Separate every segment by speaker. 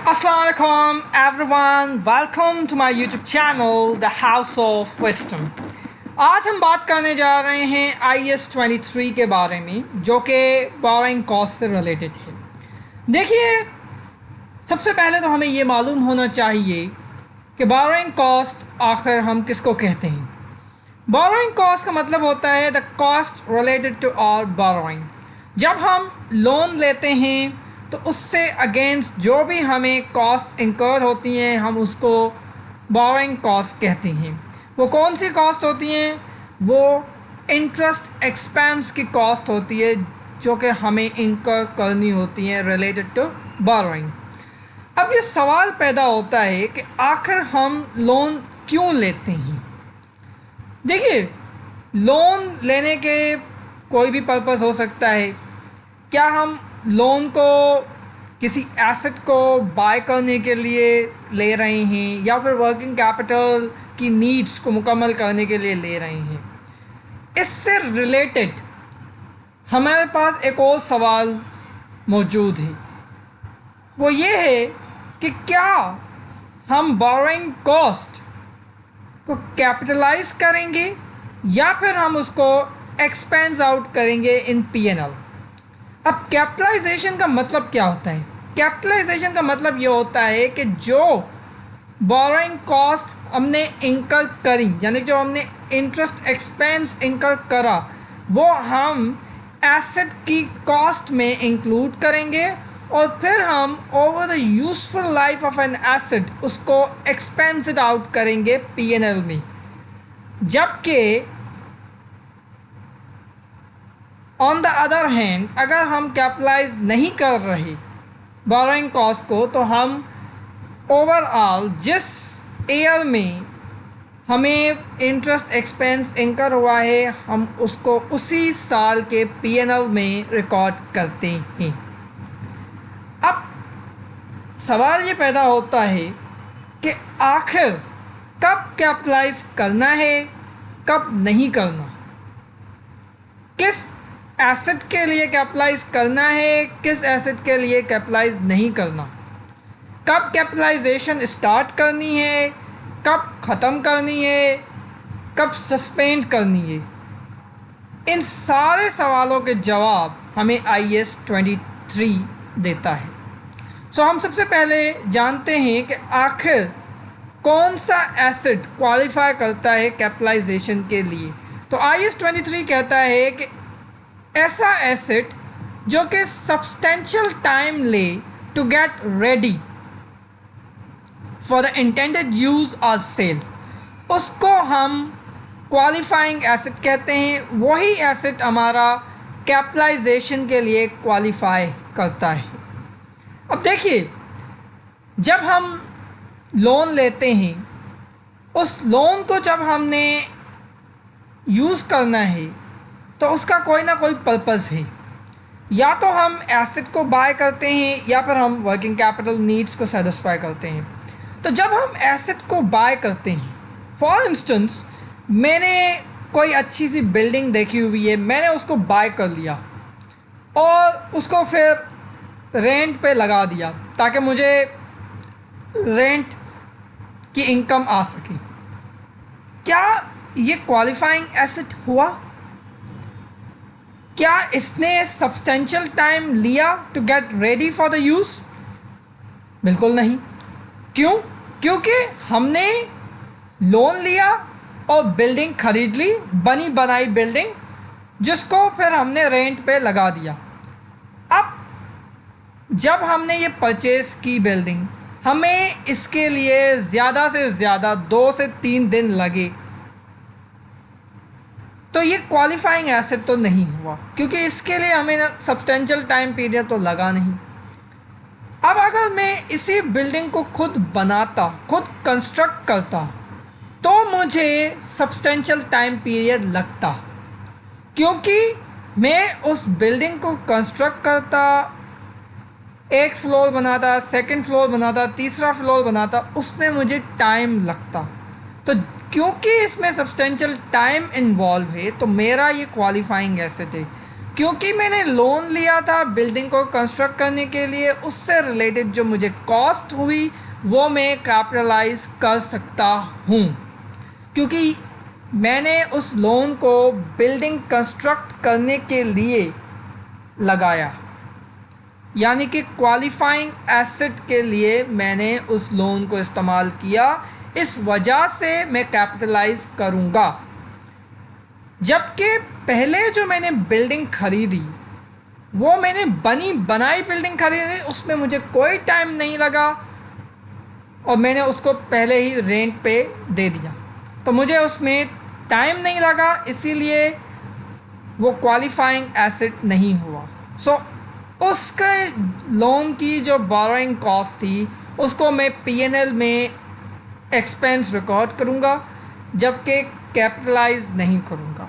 Speaker 1: Assalamualaikum everyone, welcome to my YouTube channel The House of Wisdom। आज हम बात करने जा रहे हैं IAS 23 के बारे में, जो कि बोरोइंग कॉस्ट से रिलेटेड है। देखिए, सबसे पहले तो हमें ये मालूम होना चाहिए कि बोरोइंग कॉस्ट आखिर हम किसको कहते हैं। बोरोइंग कॉस्ट का मतलब होता है the cost related to our borrowing. जब हम लोन लेते हैं तो उससे अगेंस्ट जो भी हमें कॉस्ट इंकर होती हैं, हम उसको बोरोइंग कॉस्ट कहते हैं। वो कौन सी कॉस्ट होती हैं? वो इंटरेस्ट एक्सपेंस की कॉस्ट होती है जो कि हमें इंकर करनी होती हैं रिलेटेड टू बोरोइंग। अब ये सवाल पैदा होता है कि आखिर हम लोन क्यों लेते हैं। देखिए, लोन लेने के कोई भी पर्पस हो सकता है। क्या हम लोन को किसी एसेट को बाय करने के लिए ले रहे हैं, या फिर वर्किंग कैपिटल की नीड्स को मुकम्मल करने के लिए ले रहे हैं? इससे रिलेटेड हमारे पास एक और सवाल मौजूद है। वो ये है कि क्या हम बोरोइंग कॉस्ट को कैपिटलाइज करेंगे या फिर हम उसको एक्सपेंस आउट करेंगे इन P&L। अब कैपिटलाइजेशन का मतलब क्या होता है? कैपिटलाइजेशन का मतलब ये होता है कि जो बोरोइंग कॉस्ट हमने इंकर करी, यानी जो हमने इंटरेस्ट एक्सपेंस इंकर करा, वो हम एसेट की कॉस्ट में इंक्लूड करेंगे और फिर हम over the useful life of an asset उसको एक्सपेंस इट आउट करेंगे P&L में। जबकि ऑन द अदर हैंड, अगर हम कैपिटलाइज नहीं कर रहे बोरोइंग कॉस्ट को, तो हम ओवरऑल जिस ईयर में हमें इंटरेस्ट एक्सपेंस इंकर हुआ है, हम उसको उसी साल के P&L में रिकॉर्ड करते हैं। अब सवाल ये पैदा होता है कि आखिर कब कैपिटलाइज करना है, कब नहीं करना, किस एसेट के लिए कैपिटलाइज करना है, किस एसेट के लिए कैपिटलाइज नहीं करना, कब कैपिटलाइजेशन स्टार्ट करनी है, कब ख़त्म करनी है, कब सस्पेंड करनी है। इन सारे सवालों के जवाब हमें IAS 23 देता है। सो हम सबसे पहले जानते हैं कि आखिर कौन सा एसेट क्वालिफाई करता है कैपिटलाइजेशन के लिए। तो IAS 23 कहता है कि ऐसा एसेट जो कि सब्सटेंशियल टाइम ले to get ready for the intended use और सेल, उसको हम क्वालिफाइंग एसेट कहते हैं। वही एसेट हमारा कैपिटलाइजेशन के लिए क्वालिफाई करता है। अब देखिए, जब हम लोन लेते हैं, उस लोन को जब हमने यूज़ करना है तो उसका कोई ना कोई पर्पस है। या तो हम एसेट को बाय करते हैं या फिर हम वर्किंग कैपिटल नीड्स को सेटिस्फाई करते हैं। तो जब हम एसेट को बाय करते हैं, फॉर इंस्टेंस मैंने कोई अच्छी सी बिल्डिंग देखी हुई है, मैंने उसको बाय कर लिया और उसको फिर रेंट पे लगा दिया ताकि मुझे रेंट की इनकम आ सके। क्या ये क्वालिफाइंग एसेट हुआ? क्या इसने सब्सटेंशियल टाइम लिया to get ready for the use? बिल्कुल नहीं। क्यों? क्योंकि हमने लोन लिया और बिल्डिंग खरीद ली, बनी बनाई बिल्डिंग, जिसको फिर हमने रेंट पे लगा दिया। अब जब हमने ये परचेज़ की बिल्डिंग, हमें इसके लिए ज़्यादा से ज़्यादा 2 से 3 दिन लगे, तो ये क्वालिफाइंग एसेट तो नहीं हुआ, क्योंकि इसके लिए हमें सब्सटेंशियल टाइम पीरियड तो लगा नहीं। अब अगर मैं इसी बिल्डिंग को खुद बनाता, खुद कंस्ट्रक्ट करता, तो मुझे सब्सटेंशियल टाइम पीरियड लगता, क्योंकि मैं उस बिल्डिंग को कंस्ट्रक्ट करता, एक फ्लोर बनाता, सेकंड फ्लोर बनाता, तीसरा फ्लोर बनाता, उसमें मुझे टाइम लगता। तो क्योंकि इसमें सब्सटेंशियल टाइम इन्वॉल्व है, तो मेरा ये क्वालिफाइंग एसेट है। क्योंकि मैंने लोन लिया था बिल्डिंग को कंस्ट्रक्ट करने के लिए, उससे रिलेटेड जो मुझे कॉस्ट हुई वो मैं कैपिटलाइज कर सकता हूँ, क्योंकि मैंने उस लोन को बिल्डिंग कंस्ट्रक्ट करने के लिए लगाया, यानी कि क्वालिफाइंग एसेट के लिए मैंने उस लोन को इस्तेमाल किया, इस वजह से मैं कैपिटलाइज करूँगा। जबकि पहले जो मैंने बिल्डिंग ख़रीदी वो मैंने बनी बनाई बिल्डिंग ख़रीदी, उसमें मुझे कोई टाइम नहीं लगा और मैंने उसको पहले ही रेंट पे दे दिया, तो मुझे उसमें टाइम नहीं लगा, इसीलिए वो क्वालिफाइंग एसेट नहीं हुआ। सो उसके लोन की जो बोरोइंग कॉस्ट थी उसको मैं पीएनएल में एक्सपेंस रिकॉर्ड करूँगा, जबकि कैपिटलाइज नहीं करूँगा।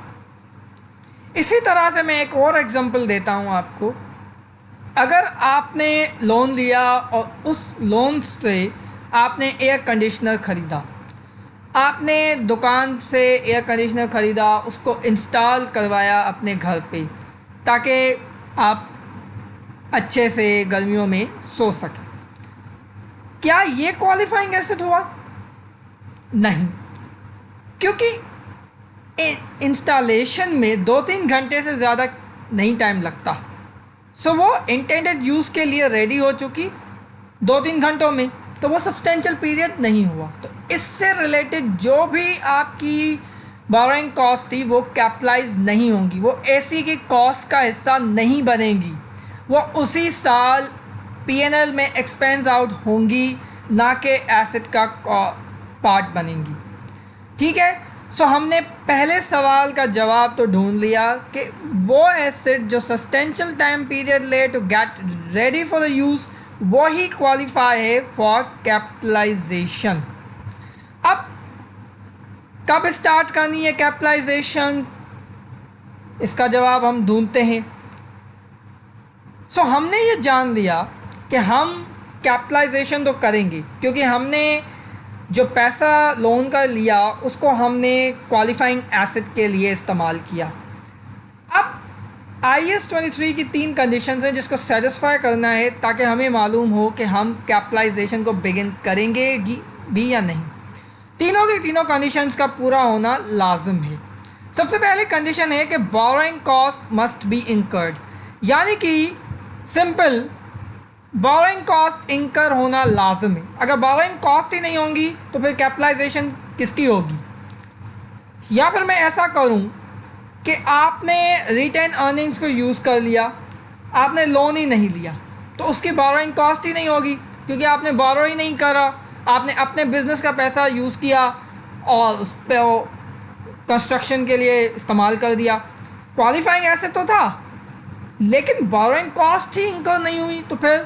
Speaker 1: इसी तरह से मैं एक और एग्जांपल देता हूँ आपको। अगर आपने लोन लिया और उस लोन से आपने एयर कंडीशनर ख़रीदा, आपने दुकान से एयर कंडीशनर ख़रीदा, उसको इंस्टॉल करवाया अपने घर पे ताकि आप अच्छे से गर्मियों में सो सकें, क्या ये क्वालिफाइंग एसेट हुआ? नहीं, क्योंकि इंस्टॉलेशन में 2-3 घंटे से ज़्यादा नहीं टाइम लगता। सो वो इंटेंडेड यूज़ के लिए रेडी हो चुकी 2-3 घंटों में, तो वो सब्सटेंशियल पीरियड नहीं हुआ। तो इससे रिलेटेड जो भी आपकी बोरोइंग कॉस्ट थी वो कैपिटलाइज नहीं होंगी, वो एसी की कॉस्ट का हिस्सा नहीं बनेगी, वो उसी साल पीएनएल में एक्सपेंस आउट होंगी, ना कि एसेट का पार्ट बनेंगी। ठीक है, सो हमने पहले सवाल का जवाब तो ढूंढ लिया कि वो एसेट जो सब्सटेंशियल टाइम पीरियड ले to get ready for the use वो ही क्वालिफाई है फॉर कैपिटलाइजेशन। अब कब स्टार्ट करनी है कैपिटलाइजेशन, इसका जवाब हम ढूंढते हैं। सो हमने ये जान लिया कि हम कैपिटलाइजेशन तो करेंगे क्योंकि हमने जो पैसा लोन का लिया उसको हमने क्वालिफाइंग एसेट के लिए इस्तेमाल किया। अब IAS 23 की 3 कंडीशंस हैं जिसको सेटिस्फाई करना है ताकि हमें मालूम हो कि हम कैपिटलाइजेशन को बिगिन करेंगे भी या नहीं। तीनों की तीनों कंडीशंस का पूरा होना लाजम है। सबसे पहले कंडीशन है कि borrowing cost must be incurred, यानी कि सिंपल बोरोइंग कॉस्ट इंकर होना लाजम है। अगर बोरोइंग कॉस्ट ही नहीं होंगी तो फिर कैपिटलाइजेशन किसकी होगी? या फिर मैं ऐसा करूं कि आपने रिटेन अर्निंग्स को यूज़ कर लिया, आपने लोन ही नहीं लिया, तो उसकी बोरोइंग कॉस्ट ही नहीं होगी क्योंकि आपने बोरो ही नहीं करा, आपने अपने बिज़नेस का पैसा यूज़ किया और उस पर कंस्ट्रक्शन के लिए इस्तेमाल कर दिया। क्वालिफाइंग एसेट तो था लेकिन बोरोइंग कॉस्ट ही इंकर नहीं हुई, तो फिर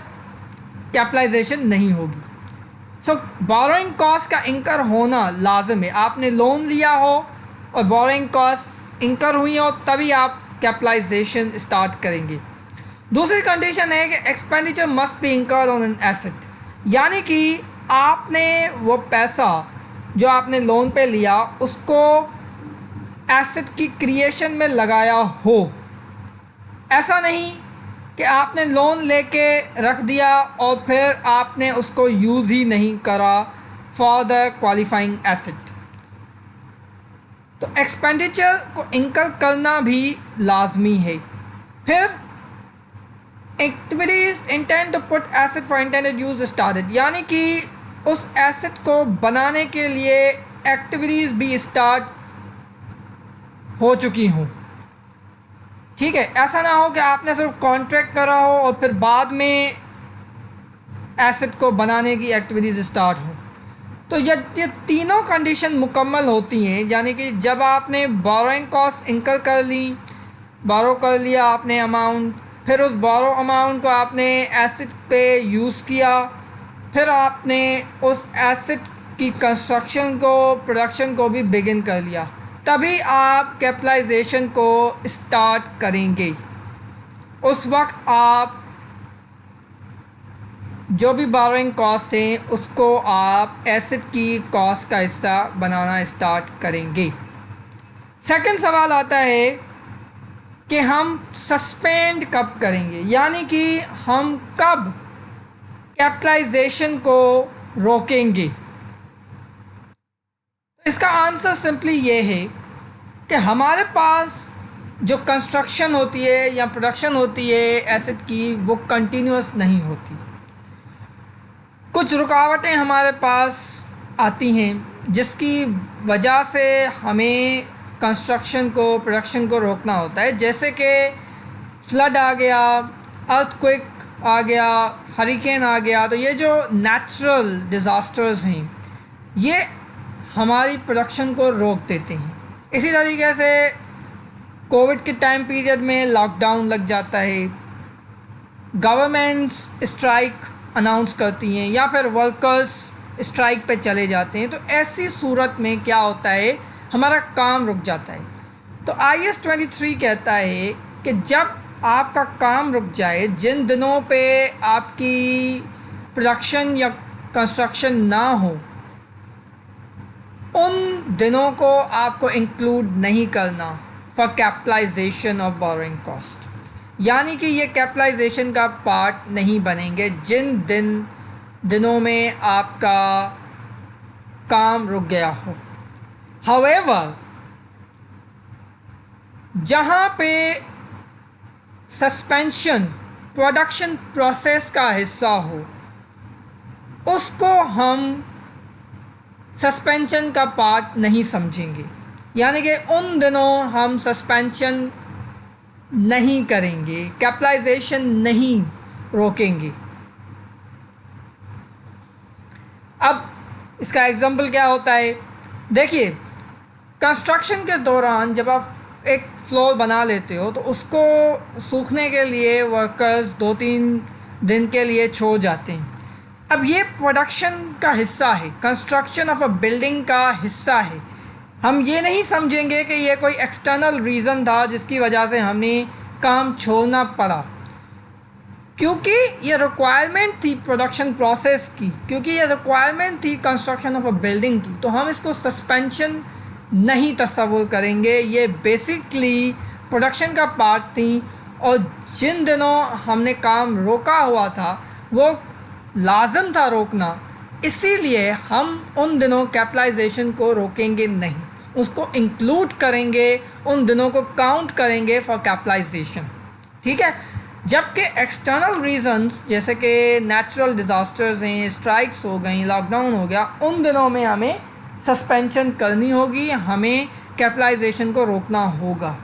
Speaker 1: कैपिटलाइजेशन नहीं होगी। सो बोरोइंग कॉस्ट का इंकर होना लाजम है। आपने लोन लिया हो और बोरोइंग कॉस्ट इंकर हुई हो तभी आप कैपिटलाइजेशन स्टार्ट करेंगे। दूसरी कंडीशन है कि expenditure must be incurred on an asset, यानी कि आपने वो पैसा जो आपने लोन पे लिया उसको एसेट की क्रिएशन में लगाया हो। ऐसा नहीं कि आपने लोन लेके रख दिया और फिर आपने उसको यूज़ ही नहीं करा फॉर द क्वालिफाइंग एसेट। तो एक्सपेंडिचर को इंकर करना भी लाजमी है। फिर activities intend to put asset for intended use started, यानी कि उस एसेट को बनाने के लिए एक्टिविटीज़ भी स्टार्ट हो चुकी हों। ठीक है, ऐसा ना हो कि आपने सिर्फ कॉन्ट्रैक्ट करा हो और फिर बाद में एसेट को बनाने की एक्टिविटीज़ स्टार्ट हो। तो ये तीनों कंडीशन मुकम्मल होती हैं, यानी कि जब आपने बोरोइंग कॉस्ट इंकर कर ली, बोरो कर लिया आपने अमाउंट, फिर उस बोरो अमाउंट को आपने एसेट पे यूज़ किया, फिर आपने उस एसेट की कंस्ट्रक्शन को, प्रोडक्शन को भी बिगिन कर लिया, तभी आप कैपिटलाइजेशन को स्टार्ट करेंगे। उस वक्त आप जो भी बोरोइंग कॉस्ट हैं उसको आप एसेट की कॉस्ट का हिस्सा बनाना स्टार्ट करेंगे। सेकंड सवाल आता है कि हम सस्पेंड कब करेंगे, यानी कि हम कब कैपिटलाइजेशन को रोकेंगे। तो इसका आंसर सिंपली ये है कि हमारे पास जो कंस्ट्रक्शन होती है या प्रोडक्शन होती है एसेट की, वो कंटिन्यूस नहीं होती। कुछ रुकावटें हमारे पास आती हैं जिसकी वजह से हमें कंस्ट्रक्शन को, प्रोडक्शन को रोकना होता है। जैसे कि फ्लड आ गया, अर्थक्वेक आ गया, हरिकेन आ गया। तो ये जो नेचुरल डिज़ास्टर्स हैं ये हमारी प्रोडक्शन को रोक देते हैं। इसी तरीके से कोविड के टाइम पीरियड में लॉकडाउन लग जाता है, गवर्नमेंट्स स्ट्राइक अनाउंस करती हैं या फिर वर्कर्स स्ट्राइक पे चले जाते हैं। तो ऐसी सूरत में क्या होता है, हमारा काम रुक जाता है। तो IAS 23 कहता है कि जब आपका काम रुक जाए, जिन दिनों पे आपकी प्रोडक्शन या कंस्ट्रक्शन ना हो, उन दिनों को आपको इंक्लूड नहीं करना for capitalisation of borrowing cost, यानी कि ये कैपिटलाइजेशन का पार्ट नहीं बनेंगे जिन दिनों में आपका काम रुक गया हो। हाउएवर, जहाँ पे सस्पेंशन प्रोडक्शन प्रोसेस का हिस्सा हो, उसको हम सस्पेंशन का पार्ट नहीं समझेंगे, यानी कि उन दिनों हम सस्पेंशन नहीं करेंगे, कैपिटलाइजेशन नहीं रोकेंगे। अब इसका एग्जांपल क्या होता है, देखिए कंस्ट्रक्शन के दौरान जब आप एक फ्लोर बना लेते हो तो उसको सूखने के लिए वर्कर्स 2-3 दिन के लिए छोड़ जाते हैं। अब ये प्रोडक्शन का हिस्सा है, कंस्ट्रक्शन ऑफ अ बिल्डिंग का हिस्सा है। हम ये नहीं समझेंगे कि ये कोई एक्सटर्नल रीज़न था जिसकी वजह से हमें काम छोड़ना पड़ा, क्योंकि ये रिक्वायरमेंट थी प्रोडक्शन प्रोसेस की, क्योंकि ये रिक्वायरमेंट थी कंस्ट्रक्शन ऑफ अ बिल्डिंग की। तो हम इसको सस्पेंशन नहीं तस्वुर करेंगे, ये बेसिकली प्रोडक्शन का पार्ट थी। और जिन दिनों हमने काम रोका हुआ था वो लाजम था रोकना, इसीलिए हम उन दिनों कैपिटलाइजेशन को रोकेंगे नहीं, उसको इंक्लूड करेंगे, उन दिनों को काउंट करेंगे फॉर कैपिटलाइजेशन। ठीक है। जबकि एक्सटर्नल रीजंस जैसे कि नेचुरल डिज़ास्टर्स हैं, स्ट्राइक्स हो गई, लॉकडाउन हो गया, उन दिनों में हमें सस्पेंशन करनी होगी, हमें कैपिटलाइजेशन को रोकना होगा।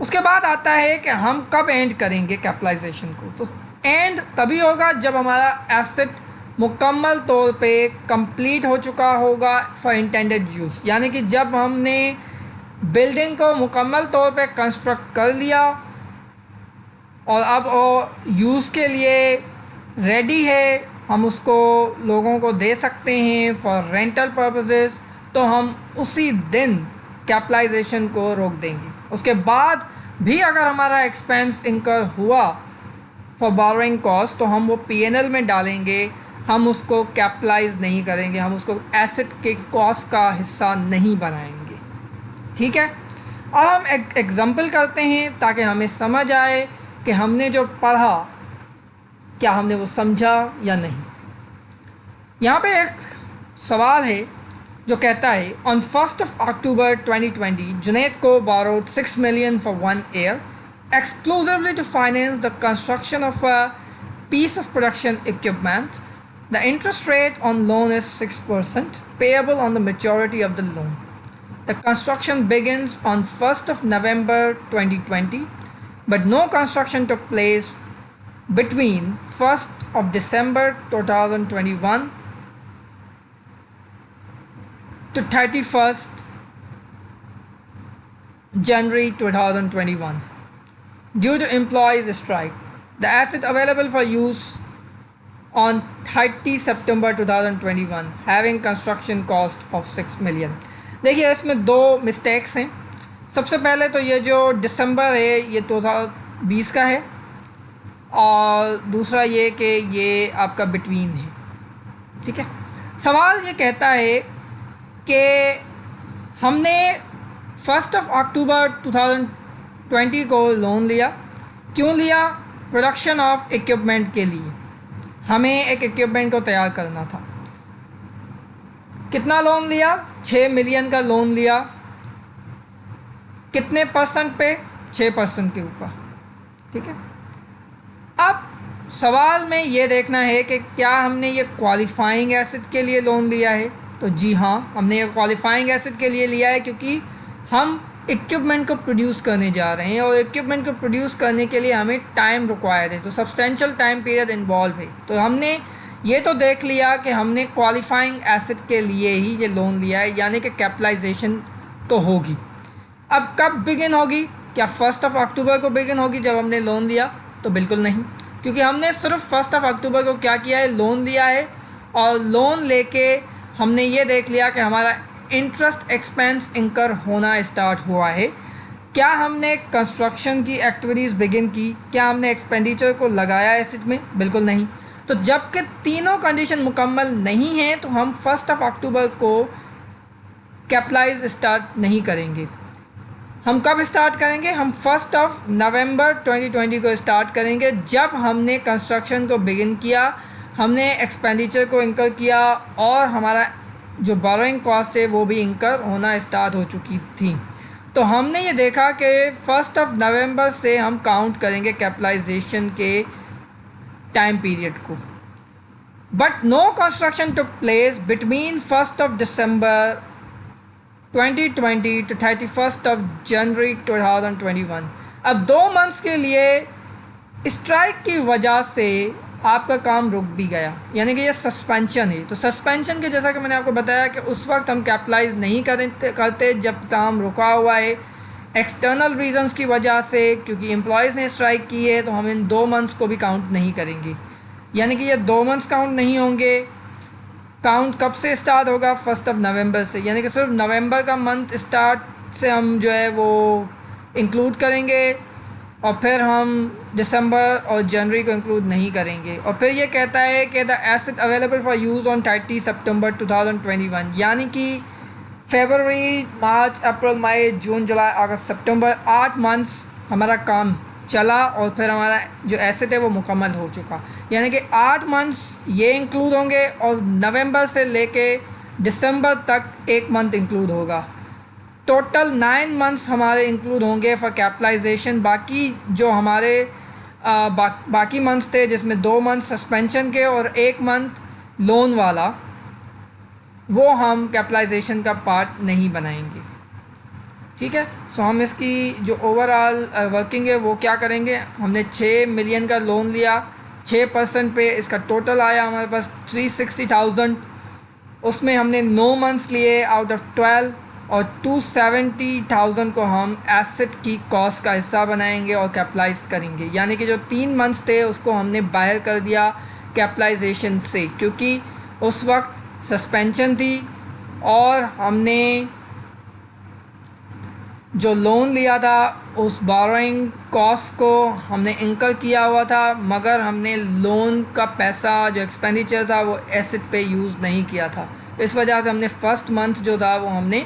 Speaker 1: उसके बाद आता है कि हम कब एंड करेंगे कैपिटलाइजेशन को। तो एंड तभी होगा जब हमारा एसेट मुकम्मल तौर पे कंप्लीट हो चुका होगा फॉर इंटेंडेड यूज़, यानी कि जब हमने बिल्डिंग को मुकम्मल तौर पे कंस्ट्रक्ट कर लिया और अब वो यूज़ के लिए रेडी है, हम उसको लोगों को दे सकते हैं फॉर रेंटल पर्पसेस, तो हम उसी दिन कैपिटलाइजेशन को रोक देंगे। उसके बाद भी अगर हमारा एक्सपेंस इंकर हुआ फॉर बोरोइंग कॉस्ट तो हम वो P&L में डालेंगे, हम उसको कैपिटलाइज नहीं करेंगे, हम उसको एसेट के कॉस्ट का हिस्सा नहीं बनाएंगे। ठीक है। अब हम एक एग्जांपल करते हैं ताकि हमें समझ आए कि हमने जो पढ़ा क्या हमने वो समझा या नहीं। यहाँ पे एक सवाल है जो कहता है, on 1 October 2020 Junaidco borrowed 6 million for 1 year exclusively to finance the construction of a piece of production equipment. The interest rate on loan is 6%, payable on the maturity of the loan. The construction begins on 1 November 2020, but no construction took place between 1 December 2021 to 31 January 2021 due to employees' strike. The asset available for use on 30 September 2021 having construction cost of 6 million. देखिए इसमें दो mistakes हैं। सबसे पहले तो ये जो दिसंबर है ये 2020 का है, और दूसरा ये कि ये आपका बिटवीन है। ठीक है। सवाल ये कहता है कि हमने 1 October 20 को लोन लिया। क्यों लिया? प्रोडक्शन ऑफ इक्विपमेंट के लिए, हमें एक इक्विपमेंट को तैयार करना था। कितना लोन लिया? 6 मिलियन का लोन लिया। कितने परसेंट पे? 6% के ऊपर। ठीक है। अब सवाल में ये देखना है कि क्या हमने ये क्वालिफाइंग एसेट के लिए लोन लिया है। तो जी हाँ, हमने ये क्वालिफाइंग एसेट के लिए लिया है, क्योंकि हम इक्विपमेंट को प्रोड्यूस करने जा रहे हैं और इक्विपमेंट को प्रोड्यूस करने के लिए हमें टाइम रिक्वायर्ड है, तो सब्सटेंशियल टाइम पीरियड इन्वॉल्व है। तो हमने ये तो देख लिया कि हमने क्वालिफाइंग एसेट के लिए ही ये लोन लिया है, यानी कि कैपिटलाइजेशन तो होगी। अब कब बिगिन होगी? क्या 1 अक्टूबर को बिगिन होगी जब हमने लोन लिया? तो बिल्कुल नहीं, क्योंकि हमने सिर्फ 1 अक्टूबर को क्या किया है? लोन लिया है। और लोन लेके हमने ये देख लिया कि हमारा इंटरेस्ट एक्सपेंस इंकर होना स्टार्ट हुआ है। क्या हमने कंस्ट्रक्शन की एक्टिविटीज़ बिगिन की? क्या हमने एक्सपेंडिचर को लगाया एसेट में? बिल्कुल नहीं। तो जबकि तीनों कंडीशन मुकम्मल नहीं हैं, तो हम 1 अक्टूबर को कैपिटलाइज स्टार्ट नहीं करेंगे। हम कब स्टार्ट करेंगे? हम 1 नवंबर 2020 को स्टार्ट करेंगे, जब हमने कंस्ट्रक्शन को बिगिन किया, हमने एक्सपेंडिचर को इंकर किया और हमारा जो बोरोइंग कॉस्ट है वो भी इंकर होना स्टार्ट हो चुकी थी। तो हमने ये देखा कि 1 नवंबर से हम काउंट करेंगे कैपिटलाइजेशन के टाइम पीरियड को। But no construction took place between 1 December 2020 to 31 January 2021। अब 2 मंथ्स के लिए स्ट्राइक की वजह से आपका काम रुक भी गया, यानी कि ये सस्पेंशन है। तो सस्पेंशन के जैसा कि मैंने आपको बताया कि उस वक्त हम कैपिटलाइज नहीं करते जब काम रुका हुआ है एक्सटर्नल रीजंस की वजह से, क्योंकि एम्प्लॉयज़ ने स्ट्राइक की है, तो हम इन 2 मंथ्स को भी काउंट नहीं करेंगे। यानी कि ये 2 मंथ्स काउंट नहीं होंगे। काउंट कब से स्टार्ट होगा? 1 नवंबर से, यानी कि सिर्फ नवंबर का मंथ स्टार्ट से हम जो है वो इंक्लूड करेंगे और फिर हम दिसंबर और जनवरी को इंक्लूड नहीं करेंगे। और फिर ये कहता है कि the asset available for use on 30 सितंबर 2021, यानी कि फरवरी, मार्च, अप्रैल, मई, जून, जुलाई, अगस्त, सितंबर 8 मंथ्स हमारा काम चला और फिर हमारा जो एसेट है वो मुकम्मल हो चुका। यानी कि 8 मंथ्स ये इंक्लूड होंगे और नवंबर से लेके दिसंबर तक 1 मंथ इंक्लूड होगा। टोटल 9 मंथ्स हमारे इंक्लूड होंगे फॉर कैपिटलाइजेशन। बाकी जो हमारे बाकी मंथ्स थे, जिसमें 2 मंथ सस्पेंशन के और 1 मंथ लोन वाला, वो हम कैपिटलाइजेशन का पार्ट नहीं बनाएंगे। ठीक है। सो हम इसकी जो ओवरऑल वर्किंग है वो क्या करेंगे? हमने 6 मिलियन का लोन लिया, 6% पे इसका टोटल आया हमारे पास 360,000। उसमें हमने 9 मंथ्स लिए आउट ऑफ 12 और 270,000 को हम एसेट की कॉस्ट का हिस्सा बनाएंगे और कैपिटलाइज करेंगे। यानी कि जो 3 मंथ्स थे उसको हमने बाहर कर दिया कैपिटलाइजेशन से, क्योंकि उस वक्त सस्पेंशन थी और हमने जो लोन लिया था उस बोरोइंग कॉस्ट को हमने इंकर किया हुआ था, मगर हमने लोन का पैसा जो एक्सपेंडिचर था वो एसेट पे यूज़ नहीं किया था। इस वजह से हमने 1st मंथ जो था वो हमने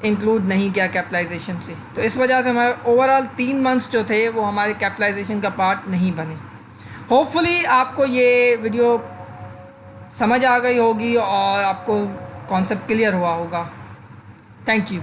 Speaker 1: इंक्लूड नहीं किया कैपिटलाइजेशन से। तो इस वजह से हमारे ओवरऑल 3 मंथ्स जो थे वो हमारे कैपिटलाइजेशन का पार्ट नहीं बने। होपफुली आपको ये वीडियो समझ आ गई होगी और आपको कॉन्सेप्ट क्लियर हुआ होगा। Thank you.